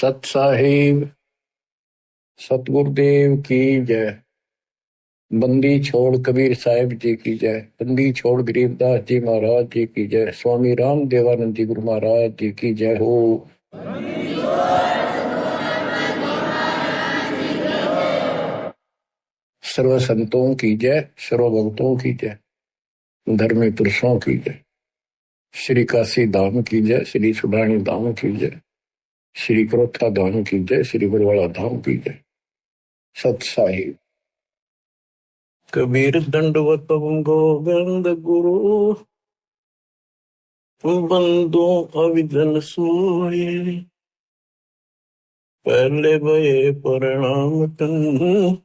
सत साहिब सतगुरुदेव की जय। बंदी छोड़ कबीर साहिब जी की जय। बंदी छोड़ गरीबदास जी महाराज जी की जय। स्वामी राम देवानंद जी गुरु महाराज जी की जय हो। सर्व संतों की जय, सर्व भक्तों की जय, धर्मी पुरुषों की जय। श्री काशी धाम की जय, श्री सुडानी धाम की जय, श्री क्रोथा धाम की जय, श्री बरवाड़ा धाम की जय। सत साहिब कबीर दंडवत गोविंद गुरु बंदो अविजन सोए। पहले भये प्रणाम तन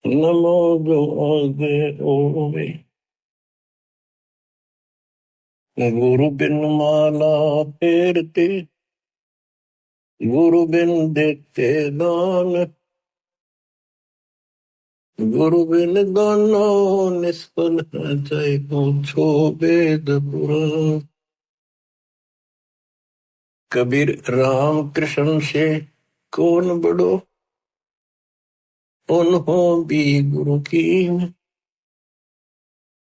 नमो जो आगे ओवे। गुरु बिन माला फेरते, गुरु बिन देते दान, गुरु बिन दानो निष्फल है चाहे पूछो वेद पुराण। कबीर राम कृष्ण से कौन बड़ो, उन्हों भी गुरु की।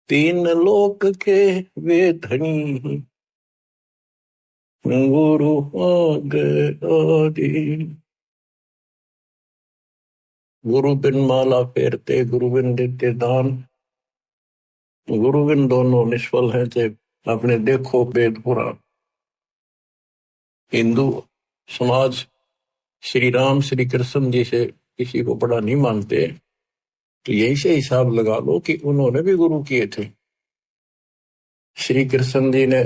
तीन लोक के वे धनी, गुरु आगे आदि। गुरु बिन माला फेरते, गुरु बिन देते दान, गुरु बिन दोनों निष्फल है थे अपने देखो वेद पुराण। हिंदू समाज श्री राम श्री कृष्ण जी से किसी को बड़ा नहीं मानते, तो यही से हिसाब लगा लो कि उन्होंने भी गुरु किए थे। श्री कृष्ण जी ने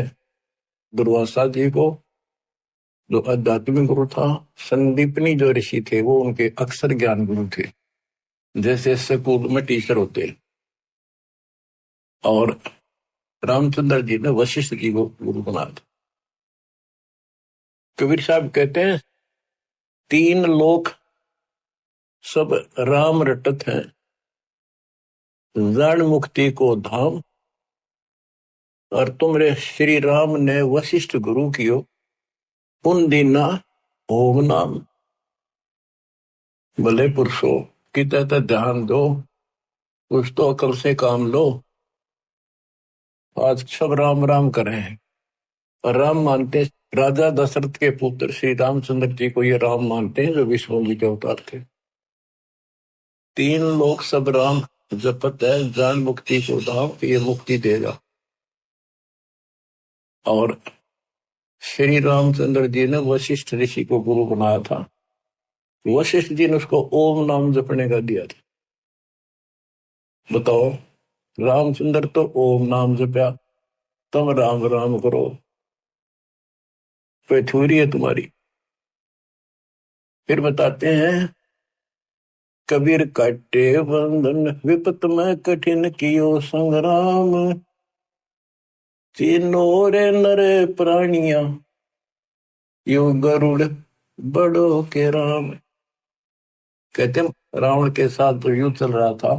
दुर्वासा जी को, जो आध्यात्मिक गुरु था, संदीपनी जो ऋषि थे वो उनके अक्षर ज्ञान गुरु थे, जैसे स्कूल में टीचर होते। और रामचंद्र जी ने वशिष्ठ जी को गुरु बनाया था। कबीर साहब कहते हैं तीन लोक सब राम रटत हैं, जन मुक्ति को धाम। और तुमरे श्री राम ने वशिष्ठ गुरु कियो, उन दीना ओम नाम। भले पुरुषो किते तो ध्यान दो, कुछ तो अकल से काम लो। आज सब राम राम कर रहे हैं, और राम मानते राजा दशरथ के पुत्र श्री रामचंद्र जी को ये राम मानते हैं जो विष्णु जी के अवतार थे। तीन लोग सब राम जपत है, जान मुक्ति को धाम, ये मुक्ति देगा। और श्री रामचंद्र जी ने वशिष्ठ ऋषि को गुरु बनाया था। वशिष्ठ जी ने उसको ओम नाम जपने का दिया था। बताओ, रामचंद्र तो ओम नाम जपया, तुम राम राम करो, कोई थोड़ी है तुम्हारी। फिर बताते हैं कबीर काटे बंधन विपत में कठिन कियो संग्राम। तीनों रे नरे प्राणिया यो गरुड़ बड़ो के राम। कहते हैं रावण के साथ जो युद्ध चल रहा था,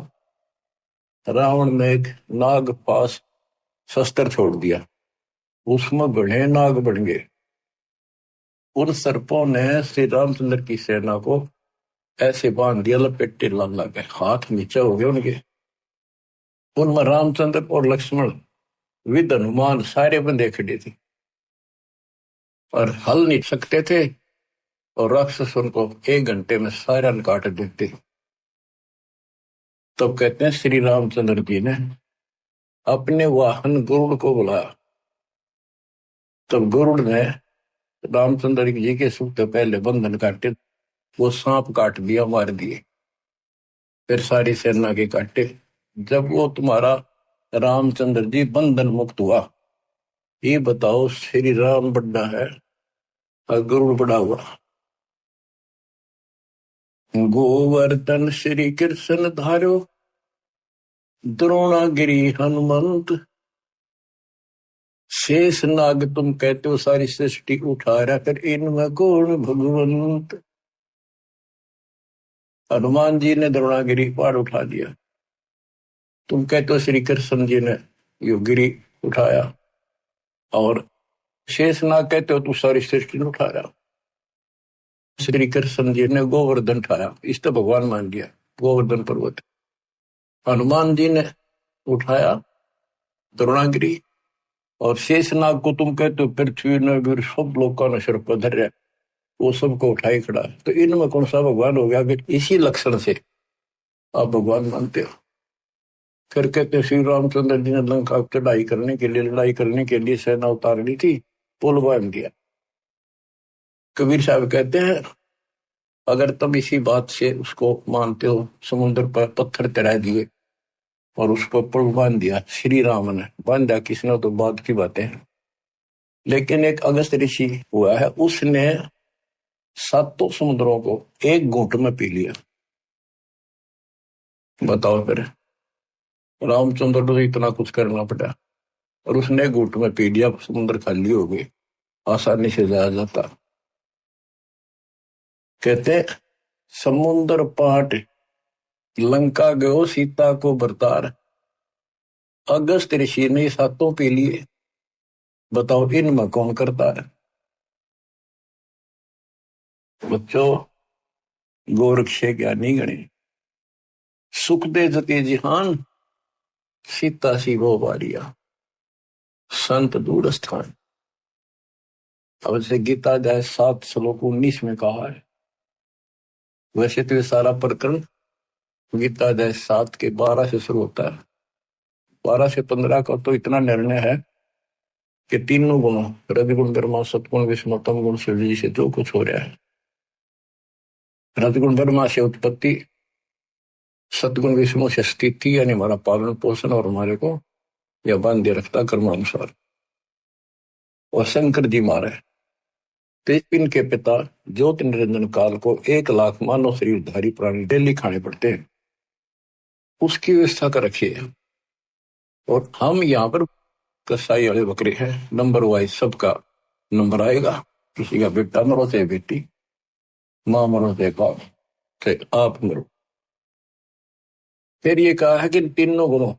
रावण ने एक नाग पास शस्त्र छोड़ दिया, उसमें घने नाग बन गए। उन सर्पों ने श्री रामचंद्र की सेना को ऐसे बांध दिया, लपेटे लग गए, हाथ नीचे हो गए उनके। उनमें रामचंद्र और लक्ष्मण विद हनुमान सारे बंदे खड़े थे और हल नहीं सकते थे, और राक्षस उनको 1 घंटे में सारा काट देते। तब कहते हैं श्री रामचंद्र जी ने अपने वाहन गरुड़ को बुलाया। तब गरुड़ ने रामचंद्र जी के सुख से पहले बंधन काटे, वो सांप काट दिया, मार दिए। फिर सारी सेना के काटे। जब वो तुम्हारा रामचंद्र जी बंधन मुक्त हुआ, ये बताओ श्री राम बड़ा है और गरुड़ बड़ा हुआ। गोवर्धन श्री कृष्ण धारो, द्रोणागिरी हनुमंत। शेष नाग तुम कहते हो सारी सृष्टि उठा रहा, कर इनमें कौन भगवंत। हनुमान जी ने द्रोणागिरी पहाड़ उठा दिया, तुम कहते हो श्री कृष्ण जी ने यो गिरी उठाया। और शेष नाग कहते हो तू सारी सृष्टि उठा रहा। श्री कृष्ण जी ने गोवर्धन उठाया, इसको भगवान मान लिया, गोवर्धन पर्वत। हनुमान जी ने उठाया द्रोणागिरी, और शेषनाग को तुम कहते हो पृथ्वी ने भी सब लोगों ने सिर पर धर, वो सबको उठाई खड़ा। तो इनमें कौन सा भगवान हो गया? कि इसी लक्षण से आप भगवान मानते हो। फिर कहते श्री रामचंद्र जी ने लंका चढ़ाई करने के लिए, लड़ाई करने के लिए सेना उतार ली थी, पुल बांध दिया। कबीर साहब कहते हैं अगर तुम इसी बात से उसको मानते हो, समुद्र पर पत्थर चढ़ा दिए और उसको पुल बांध दिया, श्री राम ने बांधा, किसने तो बात की बातें हैं। लेकिन एक अगस्त ऋषि हुआ है, उसने सातों समुद्रों को एक घूंट में पी लिया। बताओ फिर, रामचंद्र को इतना कुछ करना पड़ा और उसने घूंट में पी लिया, समुद्र खाली हो गई, आसानी से जाया जाता। कहते समुद्र पाट लंका गयो सीता को बरतार, अगस्त ऋषि ने सातों पी लिए। बताओ इनमें कौन करता है? बच्चों, गोरक्ष ज्ञानी गणे, सुख दे जते जिहान, सीता सी वो बारिया, संत दूर स्थान। अब से गीता जाए 7 श्लोक 19 में कहा है। वैसे तो ये सारा प्रकरण गीता जाए 7 के 12 से शुरू होता है। 12 से 15 का तो इतना निर्णय है कि तीनों गुणों, रजगुण ब्रह्मा सतगुण विष्णु तम गुण शिव जी से जो कुछ हो रहा है, रजगुण ब्रह्मा से उत्पत्ति, सतगुण विष्णु से स्थिति यानी हमारा पालन पोषण और हमारे को यह बांधे रखता कर्मानुसार, और शंकर जी मारे तो इनके पिता ज्योति निरंजन काल को 1 लाख मानव शरीरधारी प्राणी डेली खाने पड़ते हैं, उसकी व्यवस्था कर रखी है। और हम यहाँ पर कसाई वाले बकरे हैं, नंबर वाइज सबका नंबर आएगा, किसी का बेटा मरो चाहे बेटी, माँ मरो चाहे बाप, चाहे आप मरो। फिर ये कहा है कि तीनों गुणों,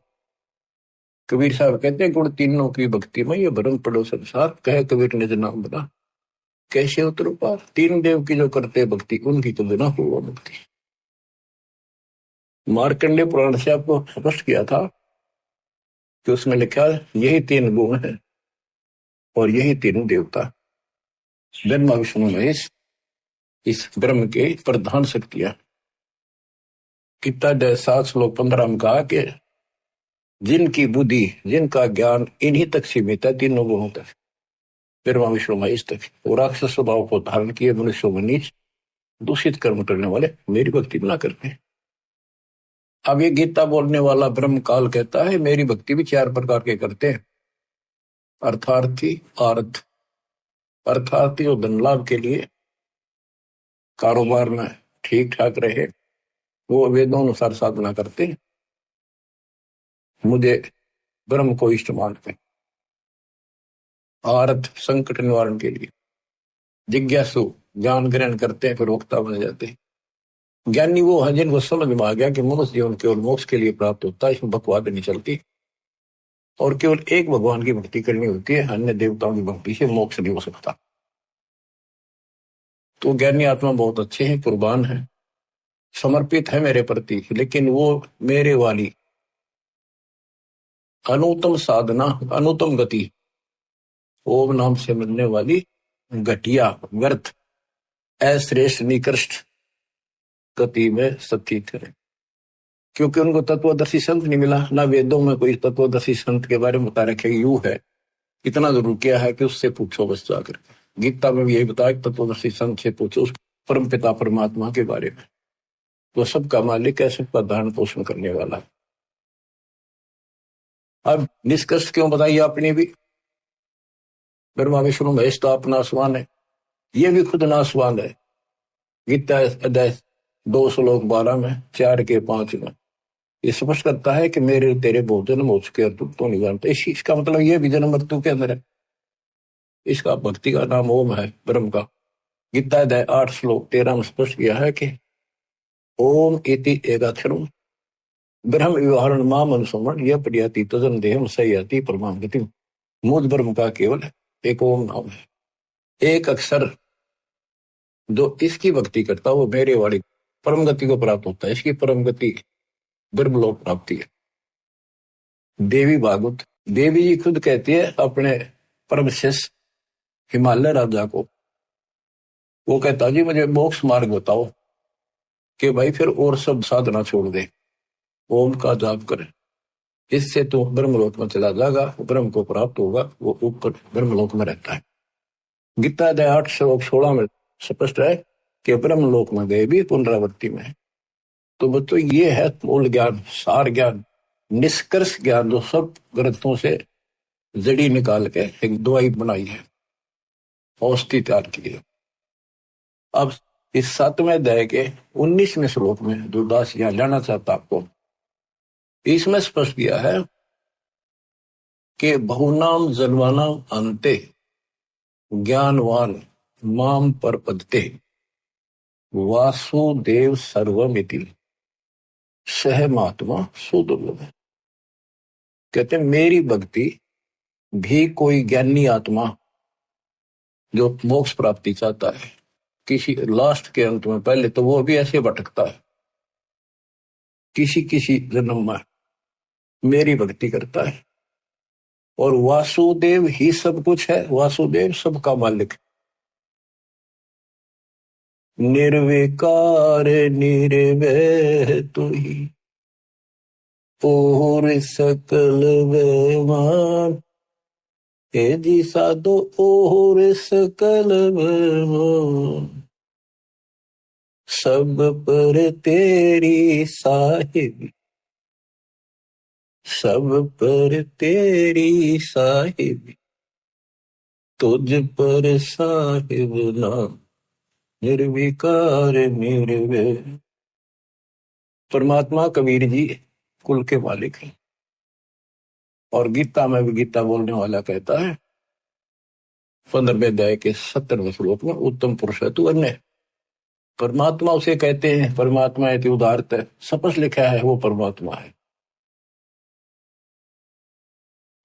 कबीर साहब कहते हैं गुण तीनों की भक्ति में ये भरम पड़ो संसार, कहे कबीर ने जो नाम बना, कैसे उतरो पार, 3 देव की जो करते भक्ति, उनकी तो बिना हुआ भक्ति। मार्कंडेय पुराण से आपको स्पष्ट किया था कि उसमें लिखा यही 3 गुण है और यही 3 देवता, ब्रह्मा विष्णु महेश, इस ब्रह्म के प्रधान शक्तियां। गीता 7 श्लोक 15 में कहा कि जिनकी बुद्धि, जिनका ज्ञान इन्हीं तक सीमित है, 3 गुणों तक, ब्रह्मा विष्णु महेश तक, वो राक्षस स्वभाव को धारण किए मनुष्य को नीच दूषित कर्म करने वाले मेरी भक्ति ना करते। अब ये गीता बोलने वाला ब्रह्म काल कहता है मेरी भक्ति भी 4 प्रकार के करते हैं। अर्थार्थी, अर्थ अर्थार्थी जो धन लाभ के लिए, कारोबार में ठीक ठाक रहे, वो वेदों अनुसार साधना करते हैं, मुझे ब्रह्म को इष्ट मानते हैं। अर्थ संकट निवारण के लिए, जिज्ञासु ज्ञान ग्रहण करते हैं, फिर वक्ता बन जाते हैं। ज्ञानी वो है जिनको समझ में आ गया कि मनुष्य जीवन केवल मोक्ष के लिए प्राप्त होता है, इसमें बकवाद नहीं चलती, और केवल एक भगवान की भक्ति करनी होती है, अन्य देवताओं की भक्ति से मोक्ष नहीं हो सकता। तो ज्ञानी आत्मा बहुत अच्छे हैं, कुर्बान है, समर्पित है मेरे प्रति, लेकिन वो मेरे वाली अनुत्तम साधना, अनुत्तम गति, ओम नाम से मिलने वाली घटिया व्यर्थ अश्रेष्ठ निकृष्ट गति में स्थित है। क्योंकि उनको तत्वदर्शी संत नहीं मिला, ना वेदों में कोई तत्वदर्शी संत के बारे में बता रखे यू है, इतना जरूर किया है कि उससे पूछो बस जाकर। गीता में भी यही बताया कि तत्वदर्शी संत से पूछो उस परम पिता परमात्मा के बारे में, वो सबका मालिक है, सबका धारण पोषण करने वाला है। अब निष्कर्ष क्यों बताइए आपने भी, ब्रह्मा विष्णु महेश तो आप नासवान है, ये भी खुद नासवान है। गीता अध्याय 2 श्लोक 12 में, 4 के 5 में ये स्पष्ट करता है कि मेरे तेरे बहुत जन्म हो चुके और तू तो नहीं जानता। इसका मतलब ये भी जन्म मृत्यु के अंदर है। इसका भक्ति का नाम ओम है, ब्रह्म का। गीता अध्याय 8 श्लोक 13 में स्पष्ट किया है कि ओम इति एकाक्षरम ब्रह्म व्यवहारण माम अनुसमण यह प्रयाति तजन देहम सयाति परमाम गति। मूल ब्रह्म का केवल एक ओम नाम है, एक अक्षर जो इसकी भक्ति करता वो मेरे वाली परम गति को प्राप्त होता है। इसकी परम गति ब्रह्मलोक प्राप्ति है। देवी भागवत, देवी जी खुद कहती है अपने परम शिष्य हिमालय राजा को, वो कहता जी मुझे मोक्ष मार्ग बताओ, कि भाई फिर और सब साधना छोड़ दे, ओम का जाप करे, इससे तो ब्रह्मलोक में चला जाएगा, ब्रह्म को प्राप्त होगा, वो ऊपर ब्रह्मलोक में रहता है। गीता अध्याय 8 श्लोक 16 में स्पष्ट है कि ब्रह्मलोक में गए भी पुनरावृत्ति में है। तो बच्चों ये है मूल ज्ञान, सार ज्ञान, निष्कर्ष ज्ञान, जो सब ग्रंथों से जड़ी निकाल के एक दवाई बनाई है, औषधि तैयार की है। अब इस 7वें अध्याय के 19वें श्लोक में जो दास यहाँ लाना चाहता आपको, इसमें स्पष्ट किया है कि बहुनाम जन्मानाम अंते ज्ञानवान माम परपदते वासुदेव सर्वमिति सह महात्मा सुदुर्लभ। कहते मेरी भक्ति भी कोई ज्ञानी आत्मा जो मोक्ष प्राप्ति चाहता है किसी लास्ट के अंत में, पहले तो वो भी ऐसे भटकता है, किसी किसी जन्म में मेरी भक्ति करता है, और वासुदेव ही सब कुछ है, वासुदेव सबका मालिक, निर्विकार निर्भय तू ही और सकल बेमान, हे जी साधो और सकल बेमान, सब पर तेरी साहिब, सब पर तेरी साहिब, तुझ पर साहिब नाम, निर्विकार निर्भय। परमात्मा कबीर जी कुल के मालिक हैं, और गीता में भी गीता बोलने वाला कहता है 15वें अध्याय के 70वें श्लोक में, उत्तम पुरुष है तू अन्य। परमात्मा उसे कहते हैं, परमात्मा है उदारत है, सपस लिखा है वो परमात्मा है।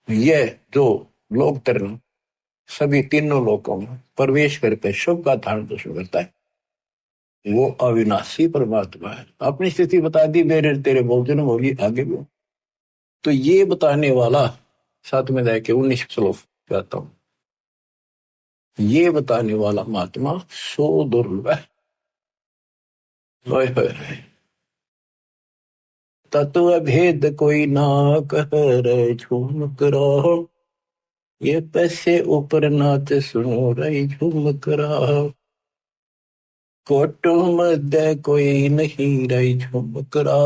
ये जो लोक तरण सभी तीनों लोकों में प्रवेश करके शुभ का धारण पोषण करता है, वो अविनाशी परमात्मा है। अपनी स्थिति बता दी, मेरे तेरे भोजन होगी आगे भी। तो ये बताने वाला 7वें अध्याय के 19 श्लोक कहता हूं, ये बताने वाला महात्मा सो दुर्लभ है। तत्व भेद कोई ना कह रहे झूम करो, ये पैसे ऊपर नाच सुनो रही झूम करा, कोटो मध्य कोई नहीं रही झूम करा,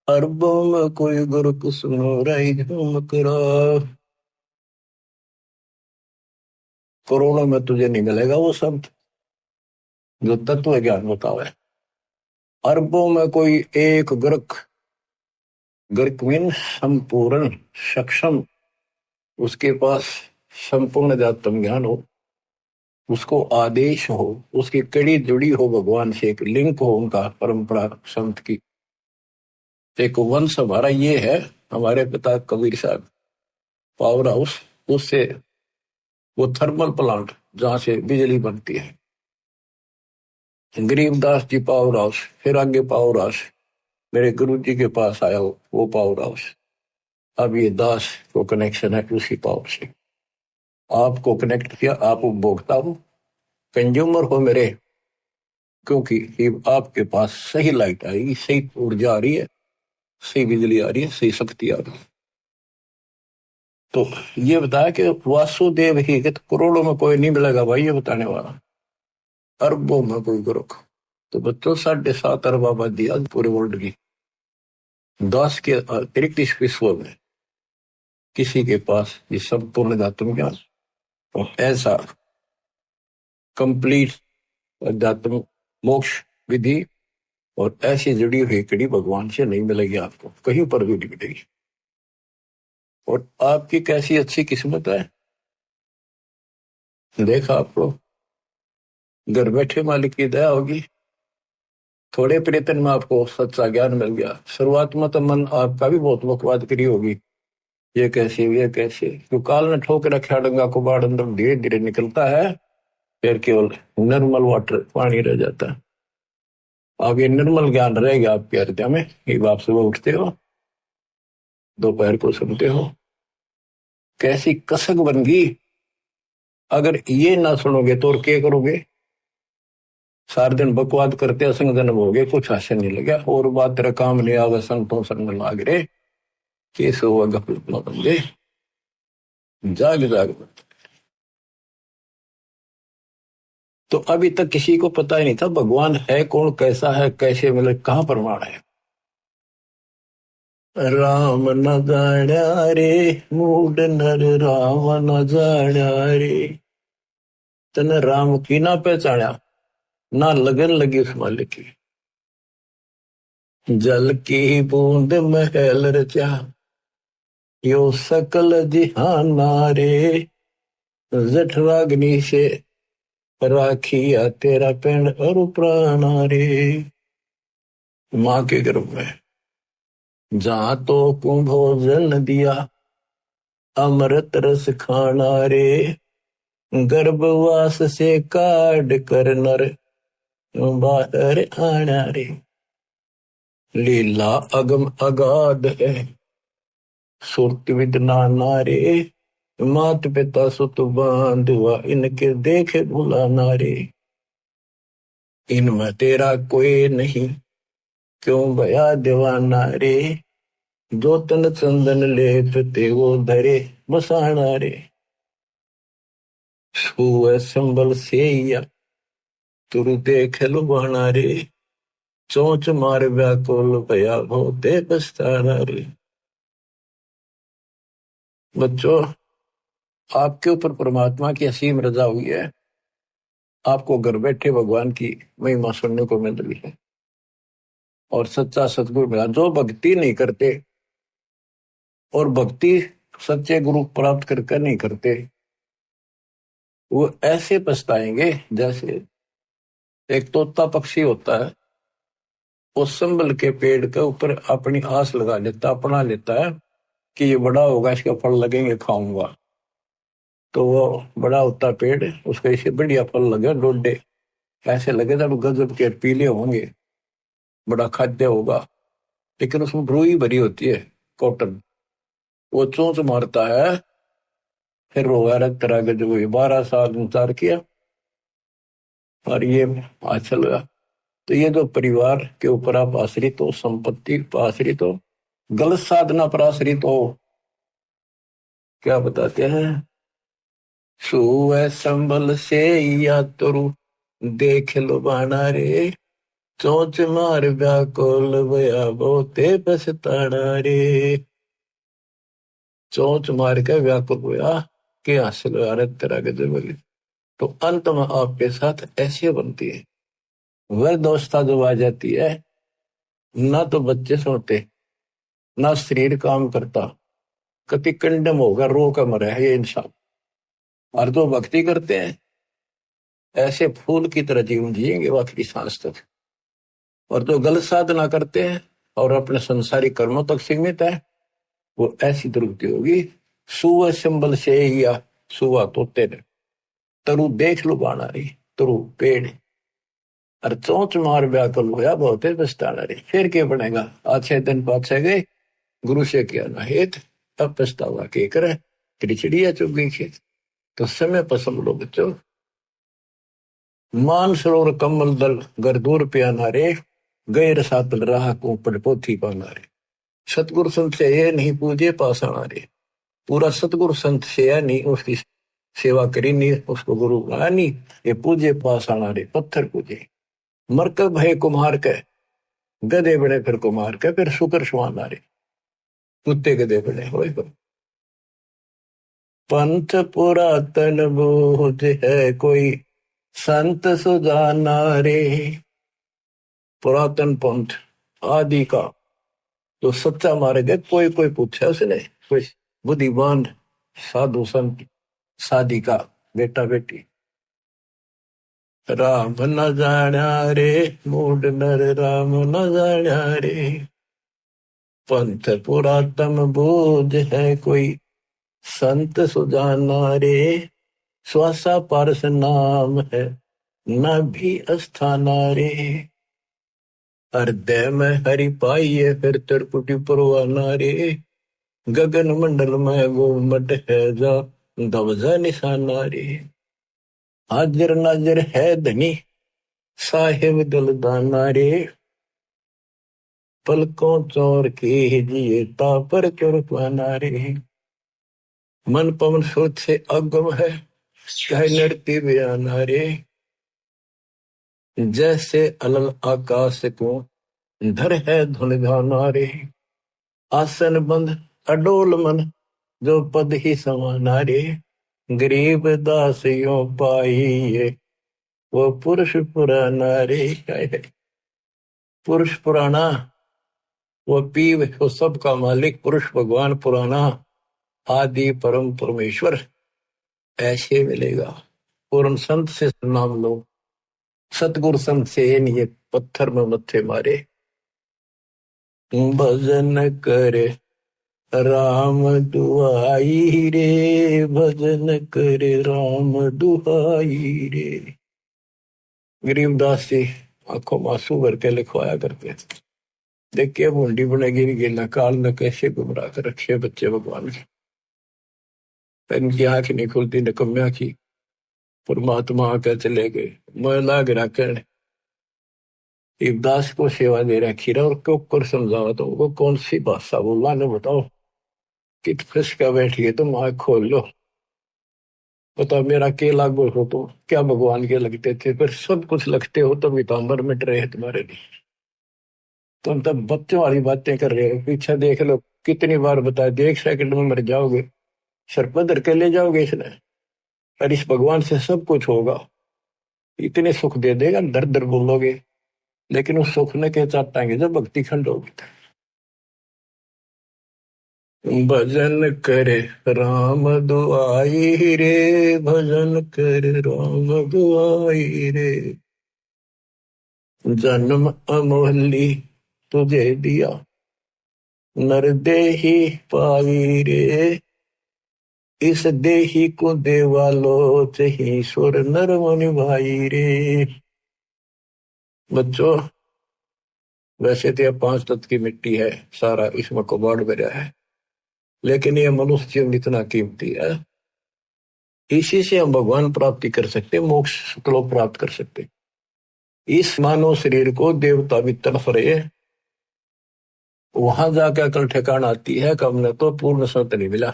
अरबों में कोई गुरु सुनो रही झूम करा। करोड़ों में तुझे नहीं मिलेगा वो संत जो तत्व ज्ञान बतावे, अरबों में कोई एक गुरक, गुरक मीन संपूर्ण सक्षम, उसके पास संपूर्ण अध्यात्म ज्ञान हो, उसको आदेश हो, उसकी कड़ी जुड़ी हो भगवान से, एक लिंक हो उनका परंपरा संत की। एक वंश हमारा ये है, हमारे पिता कबीर साहब पावर हाउस, उससे वो थर्मल प्लांट जहां से बिजली बनती है, गरीबदास जी पावर हाउस, फिर आगे पावर हाउस, मेरे गुरु जी के पास आया वो पावर हाउस, अब ये दास को कनेक्शन है उसी पावर से। आपको कनेक्ट किया, आप उपभोक्ता हो, कंज्यूमर हो मेरे, क्योंकि आपके पास सही लाइट आएगी, सही ऊर्जा आ रही है, सही बिजली आ रही है, सही शक्ति आ रही है। तो ये बताया कि वासुदेव ही, कि करोड़ों में कोई नहीं मिलेगा भाई ये बताने वाला, अरबों में कोई गुरु। तो बच्चों 7.5 अरब आबादी आज पूरे वर्ल्ड की, 10 के अतिरिक्त इस विश्व में किसी के पास ये संपूर्ण अध्यात्म ज्ञान और ऐसा कंप्लीट अध्यात्म मोक्ष विधि और ऐसी जुड़ी हुई कड़ी भगवान से नहीं मिलेगी, आपको कहीं पर भी नहीं मिलेगी। और आपकी कैसी अच्छी किस्मत है, देखा आप लोग, घर बैठे मालिक की दया होगी, थोड़े प्रयत्न में आपको सच्चा ज्ञान मिल गया। शुरुआत में तो मन आपका भी बहुत बकवाद करी होगी, ये कैसे, तो काल ने ठोक रखा डंगा को बाढ़ अंदर धीरे धीरे निकलता है, फिर केवल निर्मल वाटर पानी रह जाता है। अब ये निर्मल ज्ञान रहेगा आपके हृदय में। एक आप सुबह उठते हो, दोपहर को सुनते हो, कैसी कसक बन गई। अगर ये ना सुनोगे तो और क्या करोगे? सारे दिन बकवाद करते असंग जन्म हो गए, कुछ हास्य नहीं लगा, और बात तेरा काम नहीं आवे, संतों संग लाग रे, केस हुआ गफलत न बंदे, जाग जाग। तो अभी तक किसी को पता ही नहीं था भगवान है कौन, कैसा है, कैसे मिले, कहाँ प्रमाण है। राम न जाण्या रे मूड नर, राम न जाण्या रे। तने राम की ना पहचाना, ना लगन लगी उस मालिक की। जल की बूंद महल रचा, यो सकल जिहाना रे। जठराग्नि से राखिया तेरा पेड़ और प्राणा रे। माँ के गर्भ में जहां तो कुंभोजन दिया, अमृत रस खाना रे। गर्भवास से काट कर नर, बाहर आना रे। लीला अगम अगाध है, सुरत विद नाना रे। मात पिता सुत बांधवा, इनके देखे भुलाना रे। इनमें तेरा कोई नहीं, क्यों भया दीवाना रे। जो तन चंदन लेप ते वो धरे बसाना रे। छुए संबल से या तुरु देख लुभाना रे। चोंच मार व्याकुल भया होते पछताना रे। बच्चों, आपके ऊपर परमात्मा की असीम रजा हुई है। आपको घर बैठे भगवान की महिमा सुनने को मिल रही है, और सच्चा सतगुरु मिला। जो भक्ति नहीं करते, और भक्ति सच्चे गुरु प्राप्त करके नहीं करते, वो ऐसे पछताएंगे जैसे एक तोता पक्षी होता है, वो संबल के पेड़ के ऊपर अपनी आस लगा लेता, अपना लेता है कि ये बड़ा होगा, इसके फल लगेंगे, खाऊंगा। तो वो बड़ा होता पेड़, उसका इसे बढ़िया फल लगे, डोडे ऐसे लगे तो गजब के पीले होंगे, बड़ा खाद्य होगा। लेकिन उसमें रुई भरी होती है, कॉटन। वो चोंच मारता है, फिर रोगा रख तरह के, जो 12 साल इंतजार किया और ये अच्छा लगा। तो ये जो परिवार के ऊपर आप आश्रित हो, संपत्ति पर आश्रित हो, गलत साधना पर आश्रित हो, क्या बताते हैं? सुए संबल से या तुरु देख लो बाना रे। चोंच मार व्याकुल भया बहुते पछताना रे। चोंच मार के व्याकुल हुआ कि हासिल तरह के जबली। तो अंत में आपके साथ ऐसी बनती है, वह दोस्ता जब आ जाती है, ना तो बच्चे सोते, ना शरीर काम करता, कति कंडम होगा, रो का मरे है ये इंसान। और जो भक्ति करते हैं, ऐसे फूल की तरह जीवन जिएंगे आखिरी सांस तक। और जो गलत साधना करते हैं और अपने संसारिक कर्मों तक सीमित है, वो ऐसी दुर्गति होगी। सुबह संबल से या सुबह तोते ने, तरु देख लो बाना रही, तरु पेड़, और चोंच मार व्याकुल होया बहुते पछताना रे। फिर क्या बनेगा? अच्छे दिन पाछे गए, गुरु से किया ना हेत, अब पछतावा के करे, तेरी चिड़िया चुग गई खेत। तो समय पसंद लो बच्चों। मान सरोवर कमल दल गर दूर प्याना रे। गैर सातल राह को पड़ पोथी पाना रे। सतगुरु संत से ये नहीं पूजे पासाना रे। पूरा सतगुरु संत से या नहीं उसकी सेवा करी नहीं, उसको गुरु बनाया नहीं, ये पूजे पासाना रे, पत्थर पूजे। मरकब भय कुम्हार के, गधे बड़े फिर कुमार के, फिर शुक्र सुहाना रे। कुत्ते गधे बड़े हो। पंथ पुरातन बोध है कोई, संत सुजाना रे। पुरातन पंथ आदि का तो सच्चा मार्ग है, कोई कोई पूछा उसने, कोई बुद्धिमान साधु संत साधिका बेटा बेटी। राम न जाण्या रे मूड नर, राम न जाण्या रे। पंथ पुरातन बोध है कोई, संत सुजाना रे। श्वासा पारस नाम है न भी अस्थाना रे। हृदय में हरि पाइये फिर त्रिपुटी परवाना रे। गगन मंडल में गोमट है जा दबजा निशाना रे। हाजिर नाजिर है धनी साहिब दलदाना रे। पलकों चौर के जिए तापर चुरपाना रे। मन पवन सोच से अगम है कह नृत्य बयाना रे। जैसे अलल आकाश को धर है धुन धाना रे। आसन बंद अडोल मन जो पद ही समाना रे। गरीब दासियों पाइये वो पुरुष पुराना रे। पुरुष पुराना वो पीव वो सबका मालिक पुरुष भगवान पुराना आदि परम परमेश्वर ऐसे मिलेगा। पूर्ण संत से नाम लो। सतगुरु संत से ये पत्थर में मत्थे मारे। भजन करे राम दुआई रे। भजन करे राम दुआई रे। गरीबदास जी आंखों में आंसू भर के लिखवाया करते थे। देखिए बूंदी बनेगी नहीं गिरना काल ने कैसे गुमराह कर रखे बच्चे भगवान के। इनकी आंख नहीं खुलती निकम्या की। परमात्मा आकर चले गए मैं लाग रखन। इब्दास को सेवा दे रखी रहा और क्यों कर समझावा तो वो कौन सी भाषा बोला ने बताओ। कित फंसका बैठिए तुम आंख खोल लो। बता मेरा के लागू हो तो क्या भगवान के लगते थे पर सब कुछ लगते हो तो वितांबर मिट रहे हैं तुम्हारे लिए। तुम तब बच्चों वाली बातें कर रहे हो। पीछे देख लो कितनी बार बताया दी 1 सेकंड में मर जाओगे। सर पधर के ले जाओगे इसने। और इस भगवान से सब कुछ होगा। इतने सुख दे देगा दर दर बोलोगे लेकिन उस सुख ने के चाटाएंगे जब भक्ति खंड होगी। भजन करे राम दुआई रे। भजन करे राम दुआई रे। जन्म अमोहली तुझे दिया नर देही पाई रे। इस देही को देवालो चही सुर नर मुनि भाई रे। बच्चों वैसे तो यह 5 तत्व की मिट्टी है सारा इसमें कबाड़ भरा है लेकिन यह मनुष्य जीवन इतना कीमती है। इसी से हम भगवान प्राप्ति कर सकते मोक्ष सुखलोक प्राप्त कर सकते। इस मानव शरीर को देवता भी तड़फ रहे वहां जाकर अकल ठिकाना आती है कि हमने तो पूर्ण सत नहीं मिला।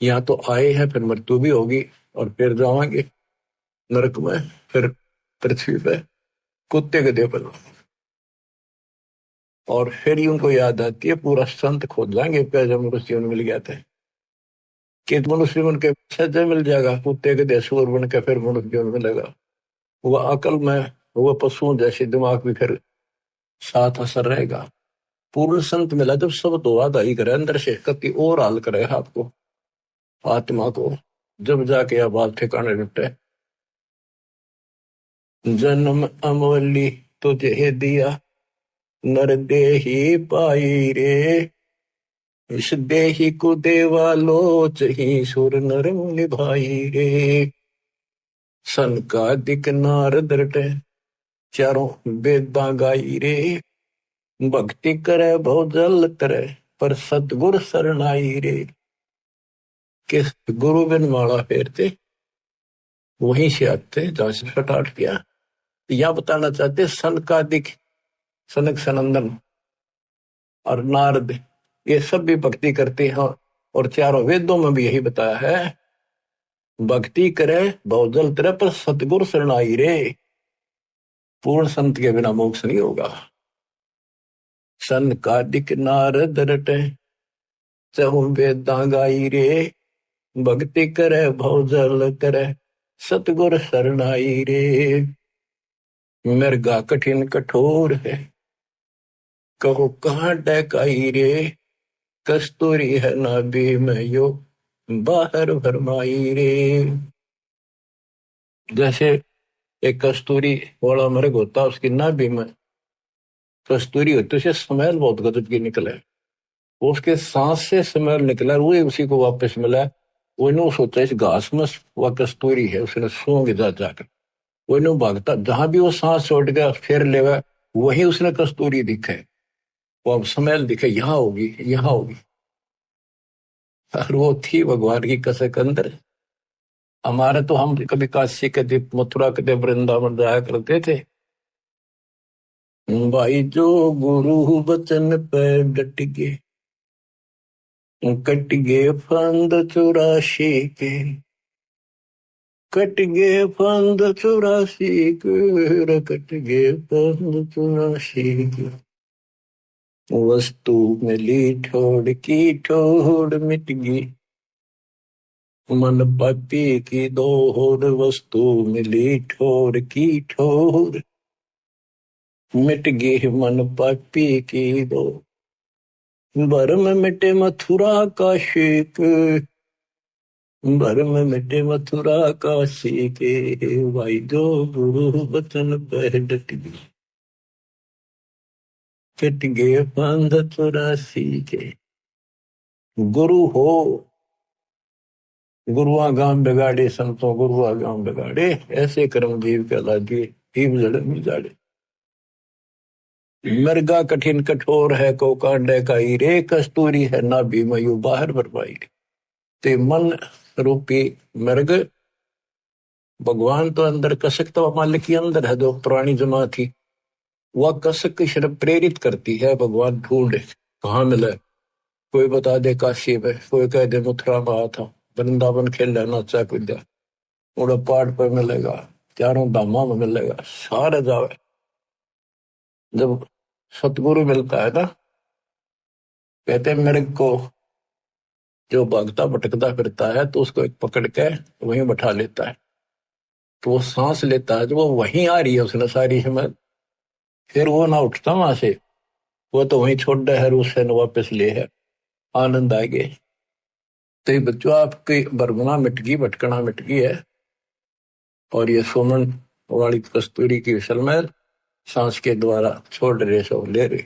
यहाँ तो आए हैं फिर मृत्यु भी होगी और फिर जाएंगे नरक में फिर पृथ्वी पे कुत्ते गधे पर। और फिर ही उनको याद आती है पूरा संत खोज जाएंगे जब मनुष्य जीवन मिल गया था कि मनुष्य जीवन के सज्जन मिल जाएगा कुत्ते गधे सूर बन के फिर मनुष्य जीवन मिलेगा। वह अकल में वह पशुओं जैसे दिमाग भी फिर साथ असर रहेगा। पूर्ण संत मिला जब सब तो आदाई करे अंदर से कति और हाल करे आपको आत्मा को जब जाके यह बात ठिकाने जुटे। जन्म अमोली तुझे दिया नर देही पाई रे। इस देही को देवा लोच ही सुर नर मुनि भाई रे। सन का दिक नारद रटे चारों वेदा गाई रे। भक्ति करे बहु जल करे पर सतगुर शरणाई रे। किस गुरु बिन माला फेरते वहीं से आते जहां से स्टार्ट किया। यह बताना चाहते सन का दिक सनक सनंदन और नारद ये सब भी भक्ति करते हैं और चारों वेदों में भी यही बताया है भक्ति करे बहुजल तरह पर सतगुरु शरणाई रे। पूर्ण संत के बिना मोक्ष नहीं होगा। सन का दिक नारद रटे चहु वेदा गाई रे। भक्ति करे बहुजल करे सतगुर शरणाई रे। मृगा कठिन कठोर है कहो कहाँ डकाई रे। कस्तूरी है नाभि में यो बाहर भरमाई रे। जैसे एक कस्तूरी वाला मृग होता उसकी नाभि में कस्तूरी होती उसे स्मेल बहुत गजब की निकले। उसके सांस से स्मेल निकला वो उसी को वापस मिला वो नो सोचा इस घास में वह कस्तूरी है, उसने सूंघ जा जाकर वो नो भागता, जहां भी वो सांस छोड़ गया फिर लेवा, वही उसने कस्तूरी दिखे, वो अब स्मेल दिखे, यहाँ होगी यहाँ होगी। और वो थी भगवान की कसक अंदर। हमारे तो हम कभी काशी के दे, मथुरा के दे, वृंदावन जाया करते थे भाई, जो गुरु बचन पे डट गए, कट गए फंद 84 के, कट गए फंद 84 के, कट गए फंद 84 के। वस्तु मिली ठोड़ की ठोड़ मिट गई, मन पापी की दोहर, वस्तु मिली ठोर की ठोर, मिट गई मन पापी की दो, भरम मिटे मथुरा का शेक, भरम मिटे मथुरा का शेक, भाई जो गुरु बचन पर डट गई, कट गए फंद 84 के। गुरु हो गुरुआ गाम बिगाड़े, संतों गुरुआ गाम बिगाड़े, ऐसे कर्म जीव कहला दिए, जीव जड़ में जाड़े। मृगा कठिन कठोर है, को कांडे का रे, कस्तूरी है ना भी मयू बाहर बरपाई। ते मन रूपी मृग, भगवान तो अंदर, कसक तो मालिक के अंदर है, जो पुरानी जमा थी, वह कसक की शर्फ प्रेरित करती है, भगवान ढूंढे कहाँ मिले, कोई बता दे काशी में, कोई कह दे मथुरा में आया था, वृंदावन खेल नाचा कूदा, उड़ा पहाड़ पर मिलेगा, चारों धामा में मिलेगा, सारे जावे। जब सतगुरु मिलता है ना, कहते हैं मेरे को जो भागता भटकता फिरता है, तो उसको एक पकड़ के वहीं बैठा लेता है, तो वो सांस लेता है, तो वो वहीं आ रही है उसने सारी हिम्मत, फिर वो ना उठता वहां से, वो तो वहीं छोड़ दे है, उससे न वापस ले है, आनंद आ गए। तो ये बच्चों आपकी बरगुना मिट गई, भटकना मिट गई है, और ये सोमन वाली कस्तूरी की सलमैल सांस के द्वारा छोड़ रहे, सब ले रहे।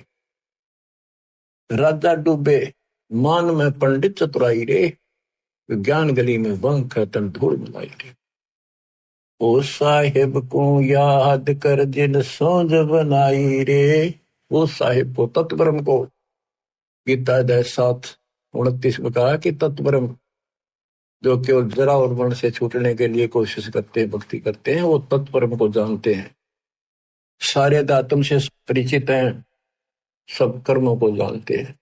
राजा डूबे मान में पंडित चतुराई रे, ज्ञान गली में बंक तन धूल मिलाई रे। ओ साहिब को याद कर जिन सोज बनाई रे, वो साहिब को तत्वरम को, गीता अध्याय 7:29 में कहा कि तत्वरम, जो केवल जरा और मन से छूटने के लिए कोशिश करते हैं, भक्ति करते हैं, वो तत्परम को जानते हैं, सारे आत्म से परिचित हैं, सब कर्मों को जानते हैं।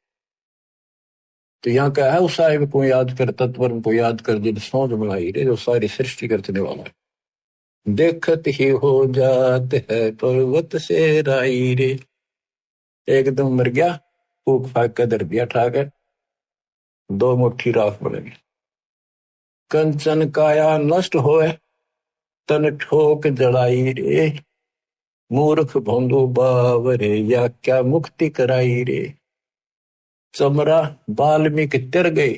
तो यहाँ क्या है, उस साहिब को याद कर, तत्परम को याद कर जिन सोच बनाई रे, जो सारी सृष्टि करने वाला है। देखत ही हो जात है पर्वत से राई रे, एकदम मर गया, फूक फाक कर दर दिया ठाक है, 2 मुट्ठी राख बनेगी। कंचन काया नष्ट होए, तन ठोक जड़ाई रे, मूर्ख भोंदू बावरे, या क्या मुक्ति कराई रे। चमरा बाल्मीकि तिर गई,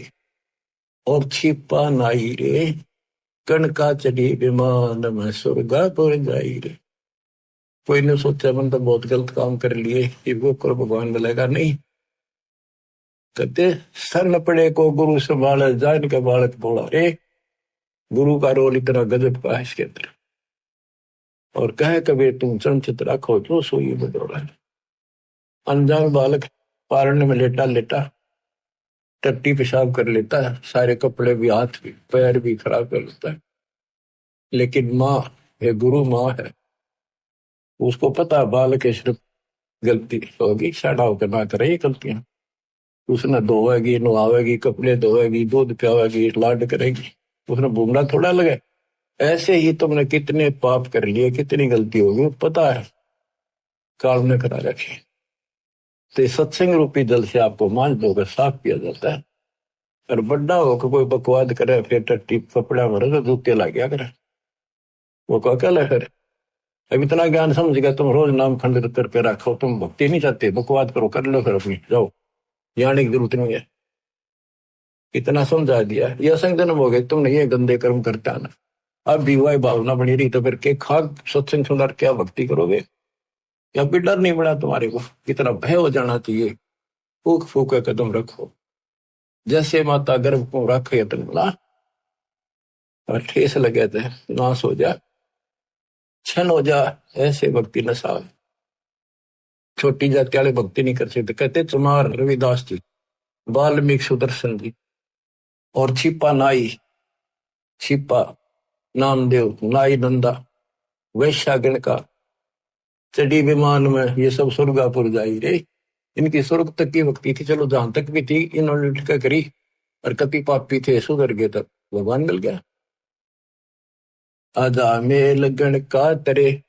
और छिपा नाई रे, कणका चढ़ी विमान में स्वर्गापुर जाई रे। कोई ने सोचा मन तो बहुत गलत काम कर लिए, ये वो कर भगवान मिलेगा नहीं। कहते सर न पड़े को गुरु संभाले, जान के बालक बोला रे, गुरु का रोल इतना गजब का है इसके अंदर। और कहे कबीर तुम चंचित रखो जो सोई बदौड़ा। अनजान बालक पारने में लेटा लेटा टट्टी पेशाब कर लेता है, सारे कपड़े भी, हाथ भी, पैर भी खराब कर लेता है, लेकिन माँ है, गुरु माँ है, उसको पता बालक है सिर्फ गलती होगी, साड़ा होकर ना करे ये गलतियां, उसने धोएगी, नहावेगी, कपड़े धोएगी, दूध पियावेगी, लाड करेगी, उसने बूमड़ा थोड़ा लगे। ऐसे ही तुमने कितने पाप कर लिए, कितनी गलती होगी, पता है, काल ने करा रखी। तो सत्संग रूपी जल से आपको मांझ धोकर साफ किया जाता है। और बड्डा होकर कोई बकवाद करे, फिर टट्टी कपड़ा भरे तो जूते ला गया करे, वो कल है। फिर अब इतना ज्ञान समझ गया, तुम रोज नाम खंडित करके रखो, तुम भक्ति नहीं चाहते, बकवाद करो, कर लो, फिर अपनी जाओ, जाने की जरूरत नहीं है, इतना समझा दिया। ये असंग जन्म हो गए, तुमने ये गंदे कर्म करता ना, अब भी वही भावना बनी रही, तो फिर के खाक सत्संग सुनकर क्या भक्ति करोगे, या भी डर नहीं बना तुम्हारे को, कितना भय हो जाना चाहिए। फूक फूक कदम रखो, जैसे माता गर्भ को रखे तनला, और ठेस लगे थे नाश हो जा छन हो जा, ऐसे भक्ति नशा। छोटी जाति वाले भक्ति नहीं कर सकते, कहते चमार रविदास जी, वाल्मीकि सुदर्शन जी, और छिपा नाई, छिपा नामदेव, नाई नंदा, वैश्यागण का, चढ़ी विमान में, ये सब स्वर्गापुर जाई रे। इनकी स्वर्ग तक की भक्ति थी, चलो जहां तक भी थी इन्होंने क्या करी, और कति पापी थे सुधर गए तक भगवान मिल गया। आजा मेल गण का तरे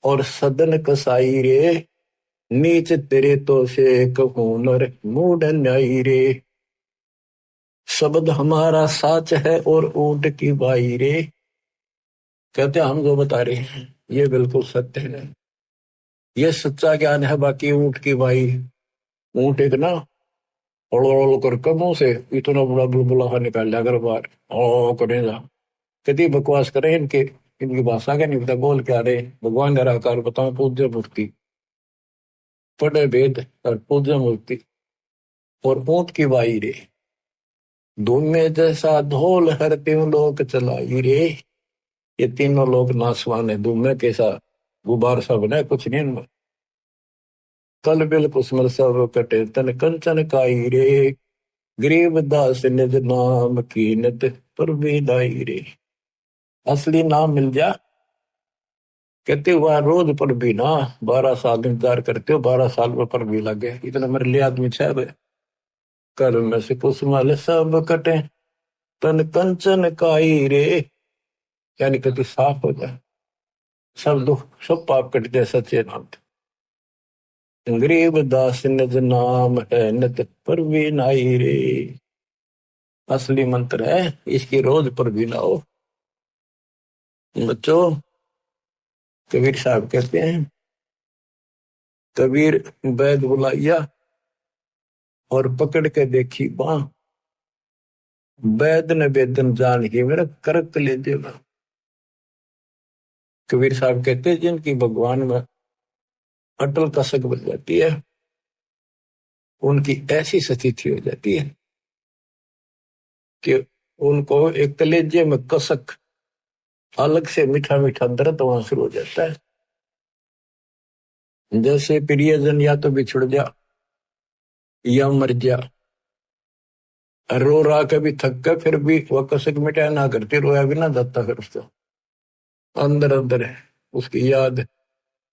और सदन कसाई रे, नीच तेरे तो से कहूनर मूड न्यायी रे। शब्द हमारा साच है और ऊंट की बाई रे। कहते हम जो बता रहे हैं ये बिल्कुल सत्य है, ये सच्चा ज्ञान है। बाकी ऊंट की बाई, ऊंट एक ना ओल कर कमों से इतना बड़ा बुलबुला निकाल लिया अगर बार ओ करेगा, कति बकवास करें इनके, इनकी भाषा का नहीं पता बोल क्या रहे। भगवान निराकार बताओ, पूज्य मूर्ति, पढ़े वेद और पूज्य मूर्ति और ऊंट की बाई रे। धूमे जैसा ढोल हर तीनों लोग चलाई रे। ये तीनों लोग नासवान है, धूमे कैसा गुबार सा बना कुछ नहीं इनमें। कल बिल कुसमल सब कटे तन कंचन काई रे, गरीब दास निज नाम कीनत पर बेदाई रे। असली नाम मिल जा, कहते हुआ रोज पर भी ना, 12 साल इंतजार करते हो, 12 साल में पर भी लगे, इतना मेरे लिए आदमी छह। कल में से कुसमल सब कटे तन कंचन काई रे, यानी कति साफ हो जाए, सब दुख सब पाप कट जाए सच्चे नाम। गरीब दास निज नाम है नित पर भी नाई रे। असली मंत्र है, इसकी रोज पर भी ना हो। बच्चों, कबीर साहब कहते हैं, कबीर वैद बुलाइया और पकड़ के देखी बाँ, वैद ने वेदन जान ही मेरा करक ले देगा। कबीर साहब कहते हैं जिनकी भगवान में अटल कसक बन जाती है, उनकी ऐसी स्थिति हो जाती है कि उनको एक कलेजे में कसक, अलग से मीठा मीठा दर्द वहां शुरू हो जाता है। जैसे प्रियजन या तो बिछुड़ जा या मर जा, रो रहा कभी थक कर, फिर भी वह कसक मिटाया ना करती, रोया भी ना जाता, फिर उसको अंदर अंदर है उसकी याद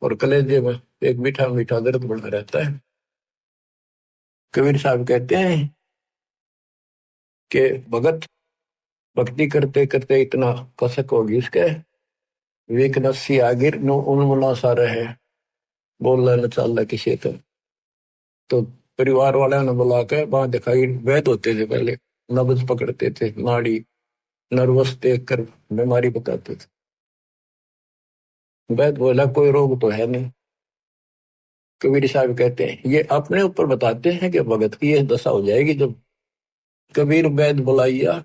और कलेजे में एक मीठा मीठा दर्द बना रहता है। कबीर साहब कहते हैं कि भगत भक्ति करते करते इतना कसक होगी उसके, वेक नस्सी आगिर नो उन्मुना सा रहे, बोल न चल किसी तो परिवार वाले ने बुला के वहां दिखाई, वैद होते थे पहले, नब्ज पकड़ते थे, नाड़ी नर्वस देख कर बीमारी बताते थे। वैद बोला कोई रोग तो है नहीं। कबीर साहब कहते हैं ये अपने ऊपर बताते हैं कि भगत की यह दशा हो जाएगी जब कबीर वैद बुलाइया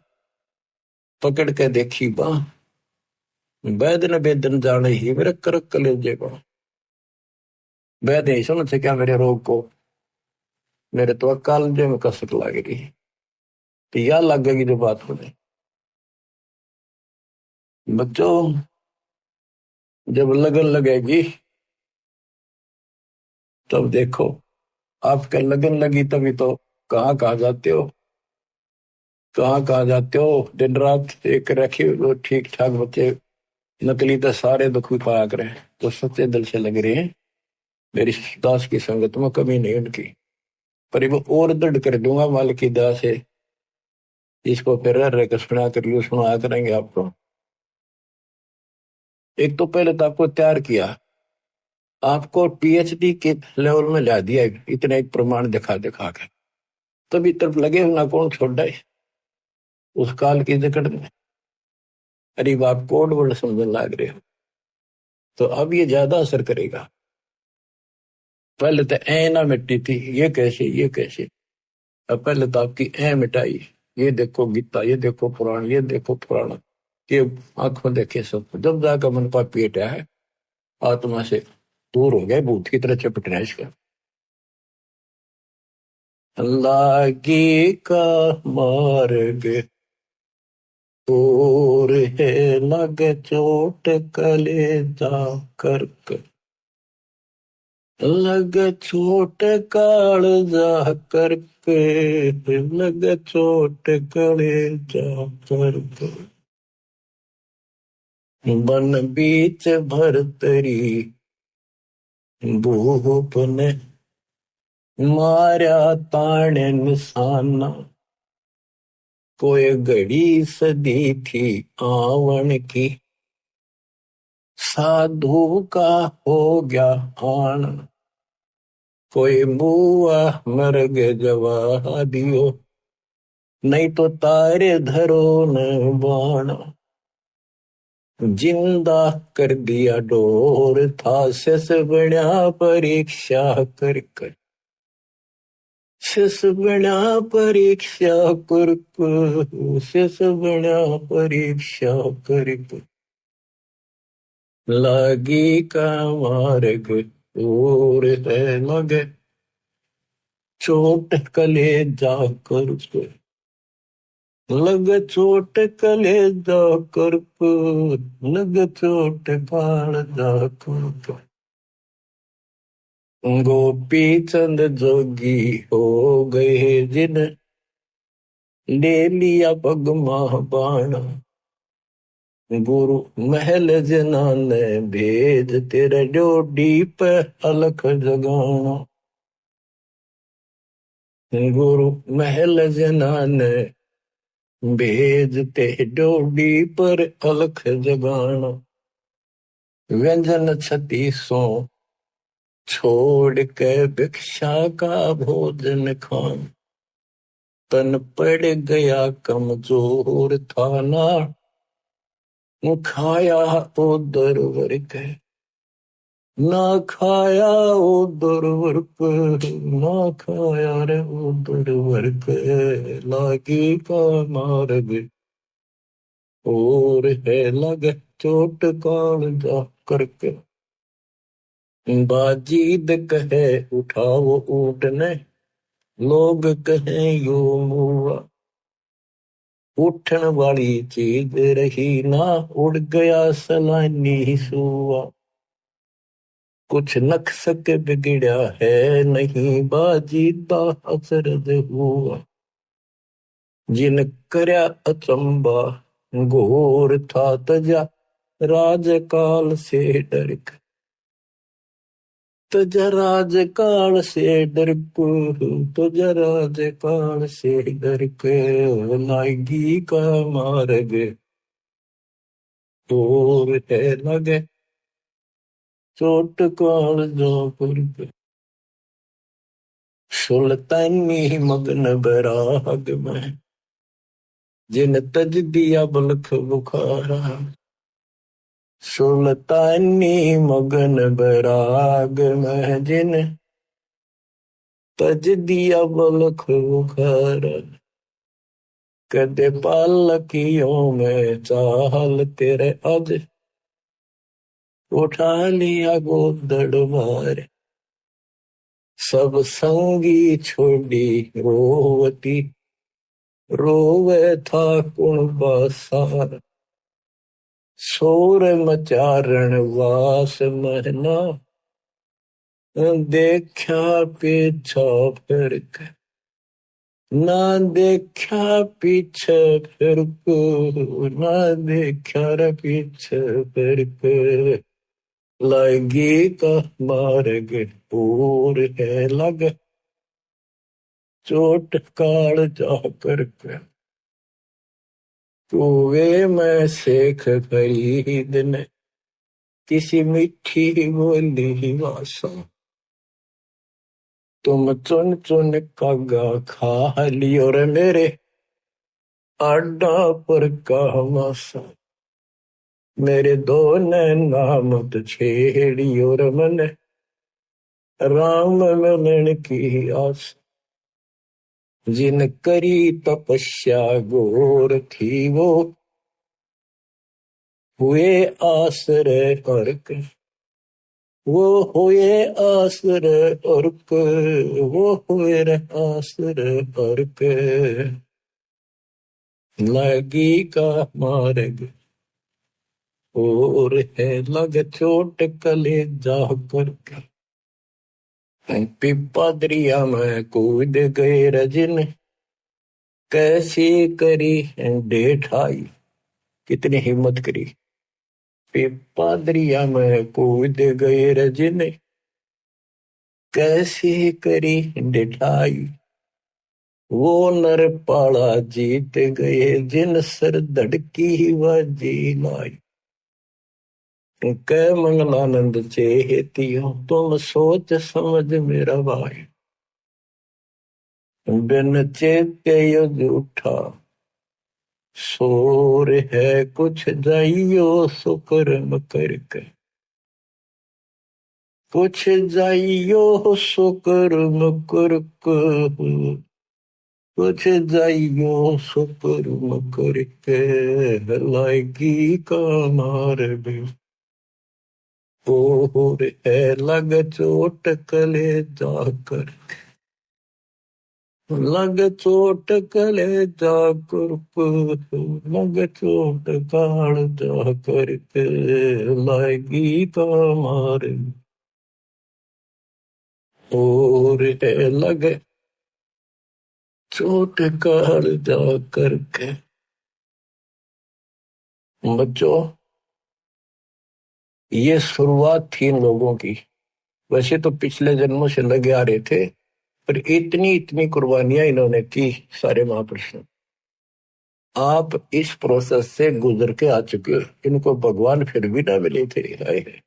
पकड़ के देखी बाँ, वैद ने वेदन जाने ही मेरे करक कलेजे को। वैद नहीं समझ से क्या मेरे रोग को, मेरे तो कालजे में कसक लग रही है, तो यह लगेगी जो बात हो जाए। बच्चों, जब लगन लगेगी तब देखो, आपके लगन लगी तभी तो कहाँ कहाँ जाते हो, कहाँ कहाँ जाते हो, दिन रात एक रखे ठीक ठाक बच्चे, नकली तो सारे दुख भी पाया करे, तो सच्चे दिल से लग रहे हैं मेरी दास की संगत में कमी नहीं उनकी। पर वो और दृढ़ कर दूंगा माल की दया से, इसको फिर रह कर सुना कर लियो, सुना करेंगे आपको। एक तो पहले तो आपको तैयार किया, आपको पीएचडी के लेवल में ला दिया, इतना एक प्रमाण दिखा दिखा के, तभी तरफ लगे हो ना कौन छोड़ है उस काल की जकड़ में। अरे आप कोड वर्ड समझने लग रहे हो, तो अब ये ज्यादा असर करेगा। पहले तो ए ना मिटती थी, ये कैसे ये कैसे, अब पहले तो आपकी ए मिटाई, ये देखो गीता, ये देखो पुराण, ये देखो पुराण, ये आंख में देखे सब, जब जाकर मन पापी हटा है, आत्मा से दूर हो गए, भूत की तरह चपटना इसका। अल्लाह की का मार्ग और है लगे चोट कलेजा करके, लगे चोट कालजा करके, लगे चोट कलेजा करके। बन बीच भरतरी भूप ने मारा ताने निशाना, कोई घड़ी सदी थी आवन की, साधु का हो गया आना। कोई बुआ मर गए जवा दियो, नहीं तो तारे धरो न बाना। जिंदा कर दिया डोर था शेष बना परीक्षा कर कर, शेष बना परीक्षा कर कर, शेष बना परीक्षा कर कर। लागी का मार्ग और है लगे चोट कलेजा कर कर, लग चोट कलेजा कर कर, लग चोट कालजा कर कर। गोपी चंद जोगी हो गए जिन ले लिया पगमा बाणा, गुरु महल जना ने भेज तेरे डोडी पे अलख जगाना। गुरु महल जना ने भेजते डोडी पर अलख जगाना। व्यंजन छत्तीसों छोड़ के भिक्षा का भोजन खान, तन पड़ गया कमजोर था ना, खाया उधर वर्क, ना खाया उधर वर्क, ना खाया रे उधर वर्क। लागी का मार्ग और है लगे चोट कालजा करके। बाजीद कहे उठाओ ऊँटने, लोग कहे यो मुआ, उठन वाली चीज रही ना, उड़ गया सलानी सुआ। कुछ नक्सक बिगड़ा है नहीं, बाजीदा अचरज हुआ। जिन करया अचंबा घोर था तजा, राजकाल से डर के, तजा राजकाल से डर को, तजा राजकाल से डर के। लागी का मार्ग और है लगे चोट कालजा पर के। सुल्तानी मगन बराग में जिन तज दिया बलख बुखारा, सुल्तानी मगन बराग में जिन तज दिया बलख बुखारा। कदे पालकियों में चाल तेरे अज, उठा लिया गोदड़ मार। सब संगी छोड़ी रोवती, रोवे था कुणबा सार। शोर मचारण वास महना, देखा पीछा फिर के, ना देखा पीछे फिर को, ना देखा रे पीछे फिर के। लागी का मार्ग और है लग चोट कालजा करके। कुएं में शेख फरीद ने किसी मीठी बोली भाषा, तुम चुन चुन कागा खा लियो रे मेरे आडा पर का मासा। मेरे दो नैना मत छेड़ियो रे मन, राम मिलन की आस। जिन करी तपस्या घोर थी वो हुए आश्रय अर्क, वो हुए आश्रय अर्क, वो हुए आश्रय अर्क। लगी का मार्ग और है लग चोट कले जा करके। पिपा दरिया में कूद गए रजन, कैसी करी डेठाई। कितनी हिम्मत करी। पिपा दरिया में कूद गए रजन, कैसी करी डेठाई। वो नर पाला जीत गए जिन सर धड़की व जी लाई। कै मंगलानंद चेतियो तुम सोच समझ मेरा भाई। बिन चेते यो झूठा शोर है कुछ जाइयो सुकर्म करके। कुछ जाइयो सुकर्म करके। कुछ जाइयो सुकर्म करके। लाएगी का मार्ग और है लग चोट कले जाकर। लग चोट कले जाकर। लग चोट काल जाकर के। लाएगी का मार्ग और है लग चोट काल जाकर के। बच्चों, ये शुरुआत थी इन लोगों की। वैसे तो पिछले जन्मों से लगे आ रहे थे, पर इतनी इतनी कुर्बानियां इन्होंने की सारे महापुरुषों। आप इस प्रोसेस से गुजर के आ चुके हो। इनको भगवान फिर भी ना मिले थे आए,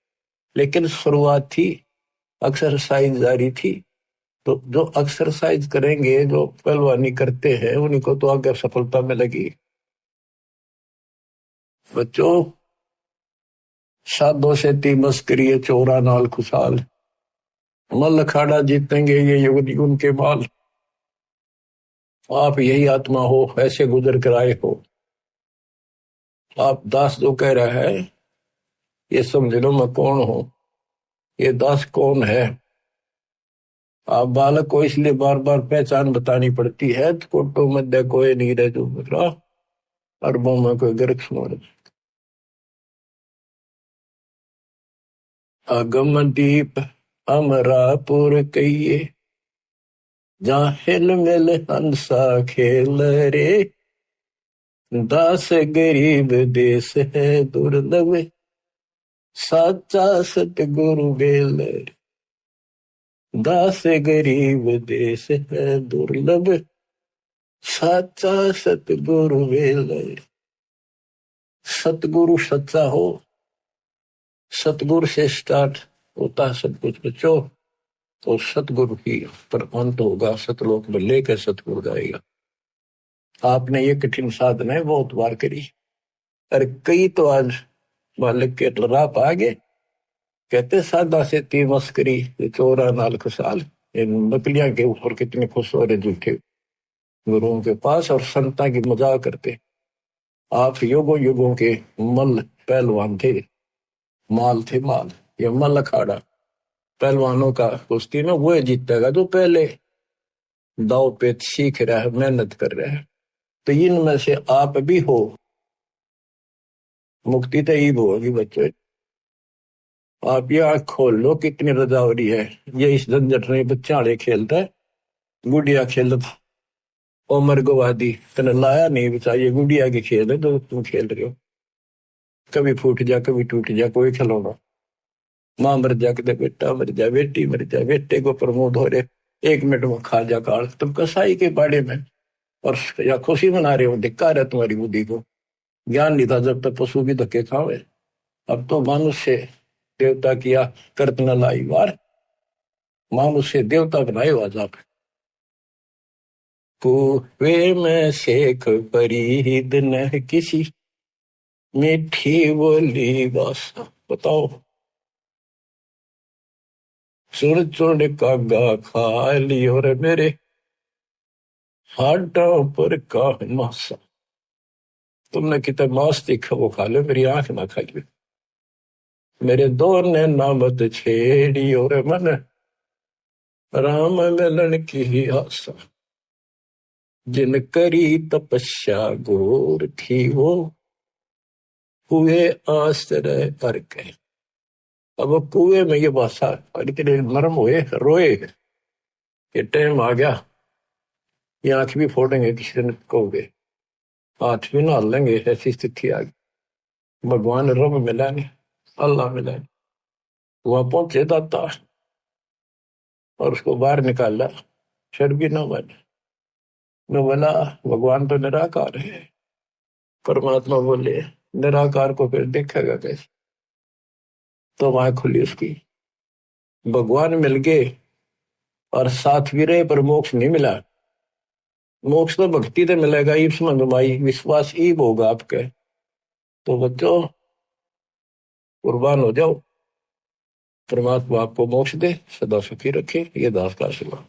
लेकिन शुरुआत थी, एक्सरसाइज जारी थी। तो जो एक्सरसाइज करेंगे, जो पहलवानी करते हैं, उन्हीं को तो आगे सफलता मिलेगी। बच्चों, साधो से ती मस्करी चोरा नाल खुशहाल। मल अखाड़ा जीतेंगे ये युग युग के बाल। आप यही आत्मा हो, ऐसे गुजर कर आए हो। आप दास जो कह रहा है, ये समझ लो मैं कौन हूं। ये दास कौन है। आप बालक को इसलिए बार बार पहचान बतानी पड़ती है। कोटो मध्य कोई नहीं रह जो मेरा, अरबों में कोई गर्क सुन। अगम दीप अमरापुर कहिए, जहाँ हिल मिल हंसा खेल रे। दास गरीब देश है दुर्लभ, साचा सतगुरु बेल। दास गरीब देश है दुर्लभ, साचा सतगुरु बेल। सतगुरु सच्चा हो, सतगुरु से स्टार्ट होता सब कुछ बच्चों। तो सतगुरु ही पर अंत होगा, सतलोक में लेकर सतगुरु जाएगा। आपने ये कठिन साधना बहुत बार करी, और कई तो आज मालिक के राह आ गए। कहते सादा से ती मस्करी चोरा नाल खुशहाल। इन नकलियां के ऊपर कितने खुश हो रहे झूठे गुरुओं के पास, और संता की मजाक करते। आप युगों युगों के मल पहलवान थे, माल थे माल। ये मल अखाड़ा पहलवानों का कुश्ती में वो जीतेगा जो पहले दाव पेच सीख रहा है, मेहनत कर रहा है। तो इनमें से आप भी हो। मुक्ति तो ईब होगी बच्चों। आप ये आंख खोल लो, कितनी रजावरी है। ये इस झंझट में बच्चा आड़े खेलता है, गुड़िया खेलता। उमर गवादी तने लाया नहीं बचा, ये गुड़िया के खेल है जो तुम खेल रहे हो। कभी फूट जा कभी टूट जा कोई खिलौना। माँ मर जा कदे बेटा मर जा, बेटी मर जा, बेटे को प्रमोद हो रहे 1 मिनट में खा जा काल। तुम कसाई के बाड़े में और या खुशी मना रहे हो। धिक्कार है तुम्हारी बुद्धि को। ज्ञान नहीं था जब तक पशु भी धक्के खावे। अब तो मनुष्य देवता किया करत न लाई वार। मनुष्य देवता बनाए आज आप। कुएं में शेख फरीद न किसी, मीठी बोली बासा। बताओ, सुर चुड़ कागा खा लियो रे मेरे, हाडों पर का मासा। तुमने कितना मांस देखा वो खा लो, मेरी आंख ना खाइए। मेरे दो ने नामत छेड़ी और मन, राम मिलन की आशा। जिन करी तपस्या घोर थी वो, हुए आश्रय करके। अब वो कुएं में ये भाषा और इतने नरम हुए, रोए कि टाइम आ गया, ये आंख भी फोड़ेंगे, किसी दिन कहोगे हाथ भी ना लेंगे, ऐसी स्थिति आ गई। भगवान रब मिला नहीं, अल्लाह मिला नहीं। वहां पहुंचे दाता और उसको बाहर निकाला, फिर भी न बने। न बोला भगवान तो निराकार है। परमात्मा बोले निराकार को फिर देखेगा कैसे? तो वहां खुली उसकी, भगवान मिल गए और साथ भी रहे, पर मोक्ष नहीं मिला। मोक्ष तो भक्ति से मिलेगा, ईब समझ भाई, विश्वास ईब होगा आपके। तो बच्चों कुर्बान हो जाओ, परमात्मा आपको मोक्ष दे, सदा सुखी रखे। ये दास का आशीर्वाद।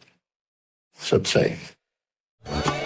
सत्संग।